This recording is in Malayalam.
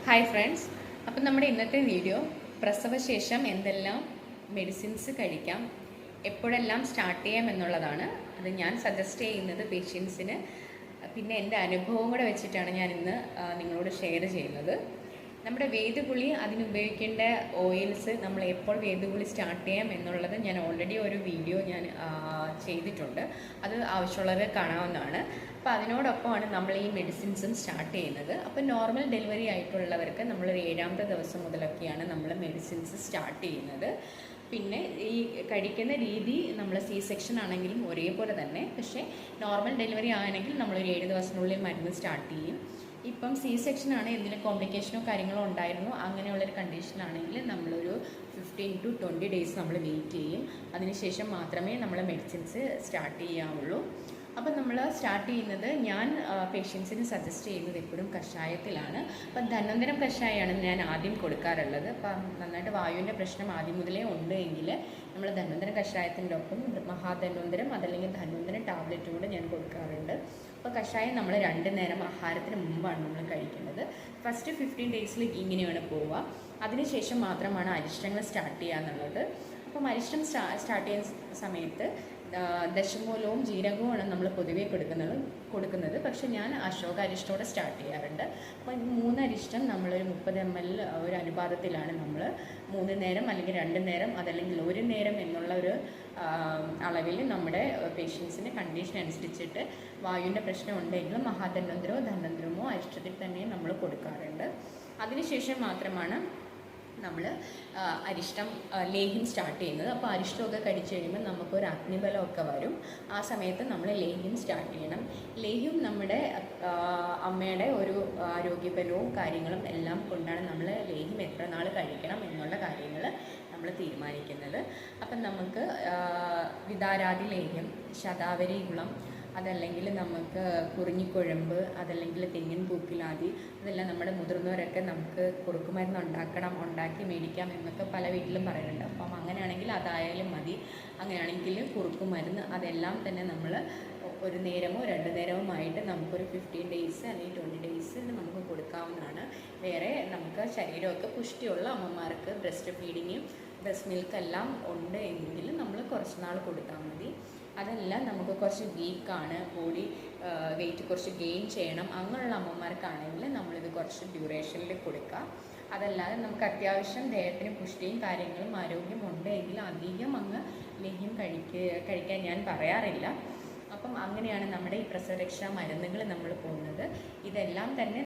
ഹായ് ഫ്രണ്ട്സ്, അപ്പം നമ്മുടെ ഇന്നത്തെ വീഡിയോ പ്രസവശേഷം എന്തെല്ലാം മെഡിസിൻസ് കഴിക്കാം, എപ്പോഴെല്ലാം സ്റ്റാർട്ട് ചെയ്യാം എന്നുള്ളതാണ്. അത് ഞാൻ സജസ്റ്റ് ചെയ്യുന്നത് പേഷ്യൻസിന്, പിന്നെ എൻ്റെ അനുഭവം കൂടെ വെച്ചിട്ടാണ് ഞാൻ ഇന്ന് നിങ്ങളോട് ഷെയർ ചെയ്യുന്നത്. നമ്മുടെ വേദഗുളി അതിനുപയോഗിക്കേണ്ട ഓയിൽസ്, നമ്മൾ എപ്പോൾ വേദഗുളി സ്റ്റാർട്ട് ചെയ്യാം എന്നുള്ളത് ഞാൻ ഓൾറെഡി ഒരു വീഡിയോ ഞാൻ ചെയ്തിട്ടുണ്ട്. അത് ആവശ്യമുള്ളവർ കാണാവുന്നതാണ്. അപ്പോൾ അതിനോടൊപ്പമാണ് നമ്മൾ ഈ മെഡിസിൻസും സ്റ്റാർട്ട് ചെയ്യുന്നത്. അപ്പോൾ നോർമൽ ഡെലിവറി ആയിട്ടുള്ളവർക്ക് നമ്മളൊരു 7ാമത്തെ ദിവസം മുതലൊക്കെയാണ് നമ്മൾ മെഡിസിൻസ് സ്റ്റാർട്ട് ചെയ്യുന്നത്. പിന്നെ ഈ കഴിക്കുന്ന രീതി നമ്മൾ സെക്ഷൻ ആണെങ്കിലും ഒരേപോലെ തന്നെ. പക്ഷേ നോർമൽ ഡെലിവറി ആണെങ്കിൽ നമ്മളൊരു 7 ദിവസത്തിനുള്ളിൽ മരുന്ന് സ്റ്റാർട്ട് ചെയ്യും. ഇപ്പം സെക്ഷൻ ആണ്, എന്തെങ്കിലും കോംപ്ലിക്കേഷനോ കാര്യങ്ങളോ ഉണ്ടായിരുന്നു അങ്ങനെയുള്ളൊരു കണ്ടീഷനാണെങ്കിൽ നമ്മളൊരു 15 to 20 ഡേയ്സ് നമ്മൾ വെയിറ്റ് ചെയ്യും. അതിനുശേഷം മാത്രമേ നമ്മൾ മെഡിസിൻസ് സ്റ്റാർട്ട് ചെയ്യാവുള്ളൂ. അപ്പം നമ്മൾ സ്റ്റാർട്ട് ചെയ്യുന്നത്, ഞാൻ പേഷ്യൻസിന് സജസ്റ്റ് ചെയ്യുന്നത് എപ്പോഴും കഷായത്തിലാണ്. അപ്പം ധന്വന്തരം കഷായമാണ് ഞാൻ ആദ്യം കൊടുക്കാറുള്ളത്. അപ്പം നന്നായിട്ട് വായുവിൻ്റെ പ്രശ്നം ആദ്യം മുതലേ ഉണ്ട് എങ്കിൽ നമ്മൾ ധന്വന്തരം കഷായത്തിൻ്റെ ഒപ്പം മഹാധന്വന്തരം അതല്ലെങ്കിൽ ധന്വന്തരം ടാബ്ലറ്റ് കൂടെ ഞാൻ കൊടുക്കാറുണ്ട്. അപ്പോൾ കഷായം നമ്മൾ 2 നേരം ആഹാരത്തിന് മുമ്പാണ് നമ്മൾ കഴിക്കുന്നത്. ഫസ്റ്റ് 15 ഡേയ്സിൽ ഇങ്ങനെയാണ് പോവുക. അതിനുശേഷം മാത്രമാണ് അരിഷ്ടങ്ങൾ സ്റ്റാർട്ട് ചെയ്യുക എന്നുള്ളത്. അപ്പം അരിഷ്ടം സ്റ്റാർട്ട് ചെയ്യുന്ന സമയത്ത് ദശമൂലവും ജീരകവുമാണ് നമ്മൾ പൊതുവേ കൊടുക്കുന്നത്. പക്ഷെ ഞാൻ അശോക അരിഷ്ടോടെ സ്റ്റാർട്ട് ചെയ്യാറുണ്ട്. അപ്പോൾ 3 അരിഷ്ടം നമ്മളൊരു 30 ml ഒരു അനുപാതത്തിലാണ് നമ്മൾ 3 നേരം അല്ലെങ്കിൽ 2 നേരം അതല്ലെങ്കിൽ 1 നേരം എന്നുള്ള ഒരു അളവിൽ നമ്മുടെ പേഷ്യൻസിൻ്റെ കണ്ടീഷൻ അനുസരിച്ചിട്ട് വായുവിൻ്റെ പ്രശ്നം ഉണ്ടെങ്കിൽ മഹാധന്വന്തരമോ ധന്വന്തരമോ അരിഷ്ടത്തിൽ തന്നെ നമ്മൾ കൊടുക്കാറുണ്ട്. അതിനുശേഷം മാത്രമാണ് നമ്മൾ അരിഷ്ടം ലേഹ്യം സ്റ്റാർട്ട് ചെയ്യുന്നത്. അപ്പോൾ അരിഷ്ടമൊക്കെ കഴിച്ചു കഴിയുമ്പോൾ നമുക്കൊരു അഗ്നിബലമൊക്കെ വരും. ആ സമയത്ത് നമ്മൾ ലേഹ്യം സ്റ്റാർട്ട് ചെയ്യണം. ലേഹ്യം നമ്മുടെ അമ്മയുടെ ഒരു ആരോഗ്യബലവും കാര്യങ്ങളും എല്ലാം കൊണ്ടാണ് നമ്മൾ ലേഹ്യം എത്ര നാൾ കഴിക്കണം എന്നുള്ള കാര്യങ്ങൾ നമ്മൾ തീരുമാനിക്കുന്നത്. അപ്പം നമുക്ക് വിതാരാതി ലേഹ്യം, ശതാവരി ഗുളം, അതല്ലെങ്കിൽ നമുക്ക് കുറിഞ്ഞിക്കുഴമ്പ്, അതല്ലെങ്കിൽ തെങ്ങിൻ പൂക്കിലാതി, അതെല്ലാം നമ്മുടെ മുതിർന്നവരൊക്കെ നമുക്ക് കുറുക്കുമരുന്ന് ഉണ്ടാക്കി മേടിക്കാം എന്നൊക്കെ പല വീട്ടിലും പറയുന്നുണ്ട്. അപ്പം അങ്ങനെയാണെങ്കിൽ അതായാലും മതി. അങ്ങനെയാണെങ്കിൽ കുറുക്കുമരുന്ന് അതെല്ലാം തന്നെ നമ്മൾ 1 നേരമോ 2 നേരവുമായിട്ട് നമുക്കൊരു 15 ഡേയ്സ് അല്ലെങ്കിൽ 20 ഡേയ്സ് നമുക്ക് കൊടുക്കാവുന്നതാണ്. വേറെ നമുക്ക് ശരീരമൊക്കെ പുഷ്ടിയുള്ള അമ്മമാർക്ക് ബ്രസ്റ്റ് ഫീഡിങ്ങും ബ്രസ്റ്റ് മിൽക്കെല്ലാം ഉണ്ട് എങ്കിൽ നമ്മൾ കുറച്ച് നാൾ കൊടുത്താൽ മതി. അതല്ല നമുക്ക് കുറച്ച് വീക്കാണ്, ബോഡി വെയിറ്റ് കുറച്ച് ഗെയിൻ ചെയ്യണം അങ്ങനെയുള്ള അമ്മമാർക്കാണെങ്കിൽ നമ്മളിത് കുറച്ച് ഡ്യൂറേഷനിൽ കൊടുക്കുക. അതല്ലാതെ നമുക്ക് അത്യാവശ്യം ദേഹത്തിന് പുഷ്ടിയും കാര്യങ്ങളും ആരോഗ്യം ഉണ്ടെങ്കിൽ അധികം അങ്ങ് ലേഹ്യം കഴിക്കാൻ ഞാൻ പറയാറില്ല. അപ്പം അങ്ങനെയാണ് നമ്മുടെ ഈ പ്രസവരക്ഷാ മരുന്നുകൾ നമ്മൾ പോകുന്നത്. ഇതെല്ലാം തന്നെ